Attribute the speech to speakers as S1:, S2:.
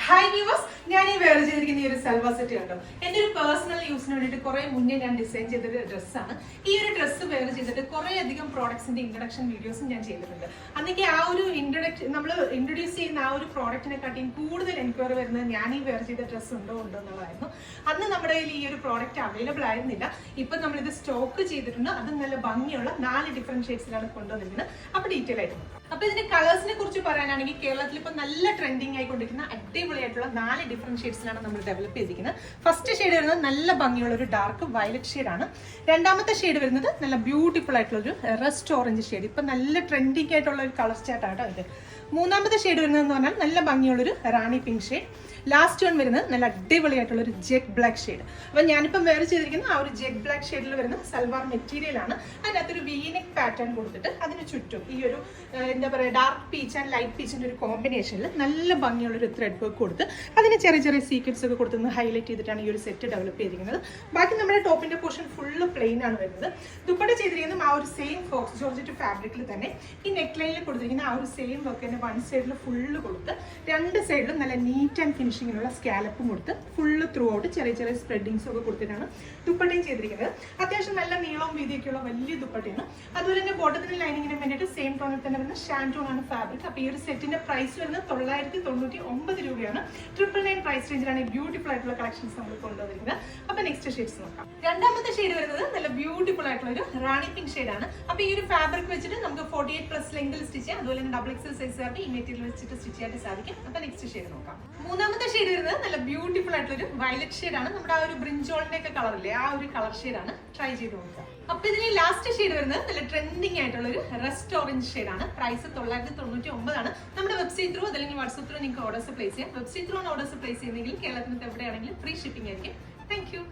S1: Hi viewers, ഞാൻ ഈ wear ചെയ്തിരിക്കുന്ന ഈ ഒരു സൽവാർ സെറ്റ് കണ്ടോ. എന്റെ ഒരു പേഴ്സണൽ യൂസിന് വേണ്ടിയിട്ട് കുറെ മുന്നേ ഞാൻ ഡിസൈൻ ചെയ്തൊരു ഡ്രസ്സാണ്. ഈ ഒരു ഡ്രസ്സ് വെയർ ചെയ്തിട്ട് കുറെ അധികം പ്രോഡക്ട്സിന്റെ ഇൻട്രൊഡക്ഷൻ വീഡിയോസും ഞാൻ ചെയ്തിട്ടുണ്ട്. അന്നേക്ക് ആ ഒരു നമ്മൾ ഇൻട്രൊഡ്യൂസ് ചെയ്യുന്ന ആ ഒരു പ്രോഡക്റ്റിനെ കാട്ടിയും കൂടുതൽ എൻക്വയറി വരുന്നത് ഞാൻ ഈ വെയർ ചെയ്ത ഡ്രസ്സ് ഉണ്ടോ എന്നുള്ളതായിരുന്നു. അന്ന് നമ്മുടെ കയ്യിൽ ഈ ഒരു പ്രോഡക്റ്റ് അവൈലബിൾ ആയിരുന്നില്ല. ഇപ്പൊ നമ്മളിത് സ്റ്റോക്ക് ചെയ്തിട്ടുണ്ട്. അത് നല്ല ഭംഗിയുള്ള 4 ഡിഫറെന്റ് ഷെയ്ഡ്സിലാണ് കൊണ്ടുവന്നിരിക്കുന്നത്. അപ്പൊ ഡീറ്റെയിൽ ആയിട്ട് അപ്പൊ ഇതിന്റെ കളേഴ്സിനെ കുറിച്ച് പറയാനാണെങ്കിൽ കേരളത്തിൽ ഇപ്പൊ നല്ല ട്രെൻഡിങ് ആയിക്കൊണ്ടിരിക്കുന്ന അടിപൊളിയായിട്ടുള്ള 4 ഡിഫറെന്റ് ഷെയ്ഡ്സിലാണ് നമ്മൾ ഡെവലപ്പ് ചെയ്തിരിക്കുന്നത്. ഫസ്റ്റ് ഷെയ്ഡ് വരുന്നത് നല്ല ഭംഗിയുള്ള ഒരു ഡാർക്ക് വയലറ്റ് ഷെയ്ഡാണ്. രണ്ടാമത്തെ ഷെയ്ഡ് വരുന്നത് നല്ല ബ്യൂട്ടിഫുൾ ആയിട്ടുള്ള ഒരു റസ്റ്റ് ഓറഞ്ച് ഷെയ്ഡ്. ഇപ്പൊ നല്ല ട്രെൻഡിങ് ആയിട്ടുള്ള ഒരു കളർ സ്റ്റാർട്ടാണ് ഇത്. മൂന്നാമത്തെ ഷെയ്ഡ് വരുന്നതെന്ന് പറഞ്ഞാൽ നല്ല ഭംഗിയുള്ളൊരു റാണി പിങ്ക് ഷെയ്ഡ്. ലാസ്റ്റ് വൺ വരുന്നത് നല്ല അടിപൊളിയായിട്ടുള്ള ഒരു ജെറ്റ് ബ്ലാക്ക് ഷെയ്ഡ്. അപ്പൊ ഞാനിപ്പം വെയർ ചെയ്തിരിക്കുന്ന ആ ഒരു ജെറ്റ് ബ്ലാക്ക് ഷെയ്ഡിൽ വരുന്ന സൽവാർ മെറ്റീരിയൽ ആണ്. അതിനകത്തൊരു വീനെക്ക് പാറ്റേൺ കൊടുത്തിട്ട് അതിന് ചുറ്റും ഈ ഒരു എന്താ പറയുക ഡാർക്ക് പീച്ച് ആൻഡ് ലൈറ്റ് പീച്ചിന്റെ ഒരു കോമ്പിനേഷനിൽ നല്ല ഭംഗിയുള്ള ഒരു ത്രെഡ് വർക്ക് കൊടുത്ത് അതിന് ചെറിയ ചെറിയ സീക്വൻസ് ഒക്കെ കൊടുത്ത് ഹൈലൈറ്റ് ചെയ്തിട്ടാണ് ഈ ഒരു സെറ്റ് ഡെവലപ്പ് ചെയ്തിരിക്കുന്നത്. ബാക്കി നമ്മുടെ ടോപ്പിന്റെ പോർഷൻ ഫുള്ള് പ്ലെയിൻ ആണ് വരുന്നത്. ദുപ്പട്ട ചെയ്തിരിക്കുന്ന ആ ഒരു സെയിം ഫോക്സ് ജോർജറ്റ് ഫാബ്രിക്കിൽ തന്നെ ഈ നെക്ക് ലൈനിൽ കൊടുത്തിരിക്കുന്ന ആ ഒരു സെയിം വർക്ക് തന്നെ വൺ സൈഡിൽ ഫുള്ള് കൊടുത്ത് രണ്ട് സൈഡിലും നല്ല നീറ്റ് ആൻഡ് ഫിനിഷിങ്ങിനുള്ള സ്കാലപ്പും കൊടുത്ത് ഫുള്ള് ത്രൂ ഔട്ട് ചെറിയ ചെറിയ സ്പ്രെഡിങ്സും ഒക്കെ കൊടുത്തിട്ടാണ് ദുപ്പട്ടയും ചെയ്തിരിക്കുന്നത്. അത്യാവശ്യം നല്ല നീളവും വീതിയൊക്കെയുള്ള വലിയ ദുപ്പട്ടയാണ്. അതുപോലെ തന്നെ ബോട്ടത്തിന് ലൈനിങ്ങിന് വേണ്ടിയിട്ട് സെയിം ടോണിൽ തന്നെ വരുന്ന ഷാൻറ്റോൺ ആണ് ഫാബ്രിക്. അപ്പോൾ ഈ ഒരു സെറ്റിന്റെ പ്രൈസ് വരുന്നത് 999 രൂപയാണ്. 999 പ്രൈസ് റേഞ്ചിലാണ് ഈ ബ്യൂട്ടിഫുൾ ആയിട്ടുള്ള കളക്ഷൻസ് നമ്മൾ കൊണ്ടുവന്നിരിക്കുന്നത്. അപ്പൊ നെക്സ്റ്റ് ഷെയ്ഡ്സ് നോക്കാം. രണ്ടാമത്തെ ഷെയ്ഡ് വരുന്നത് നല്ല ബ്യൂട്ടിഫുൾ ആയിട്ടുള്ള ഒരു റാണി പിങ്ക് ഷെയ്ഡാണ്. അപ്പൊ ഈ ഒരു ഫാബ്രിക് വെച്ചിട്ട് നമുക്ക് 48+ ലെങ്തിൽ സ്റ്റിച്ച് ചെയ്യാം. അതുപോലെ തന്നെ XXL സൈസുകാർക്ക് ഈ മെറ്റീരിയൽ വെച്ചിട്ട് സ്റ്റിച്ച് ചെയ്യാൻ സാധിക്കും. അപ്പൊ നെക്സ്റ്റ് ഷെയ്ഡ് നോക്കാം. മൂന്നാമത്തെ ഷെയ്ഡ് വരുന്നത് നല്ല ബ്യൂട്ടിഫുൾ ആയിട്ടുള്ള ഒരു വയലറ്റ് ഷെയ്ഡാണ്. നമ്മുടെ ആ ഒരു ബ്രിഞ്ചോളിന്റെ ഒക്കെ കളറില്ലേ ആ ഒരു കളർ ഷെയ്ഡാണ്. ട്രൈ ചെയ്ത് നോക്കാം. അപ്പൊ ഇതിന് ലാസ്റ്റ് ഷെയ്ഡ് വരുന്നത് നല്ല ട്രെൻഡിങ് ആയിട്ടുള്ള ഒരു റസ്റ്റ് ഓറഞ്ച് ഷെയ്ഡാണ്. പ്രൈസ് 999 ആണ്. നമ്മുടെ വെബ്സൈറ്റ് ത്രൂ അല്ലെങ്കിൽ വാട്സ്ആപ്പ് ത്രൂ നിങ്ങൾക്ക് ഓർഡേഴ്സ് പ്ലേസ് ചെയ്യാം. വെബ്സൈറ്റ് ത്രൂ ഓർഡേഴ്സ് പ്ലേസ് ചെയ്യുന്നെങ്കിൽ കേരളത്തിൽ എവിടെയാണെങ്കിലും ഫ്രീ ഷിപ്പിംഗ് ആയിരിക്കും. Thank you.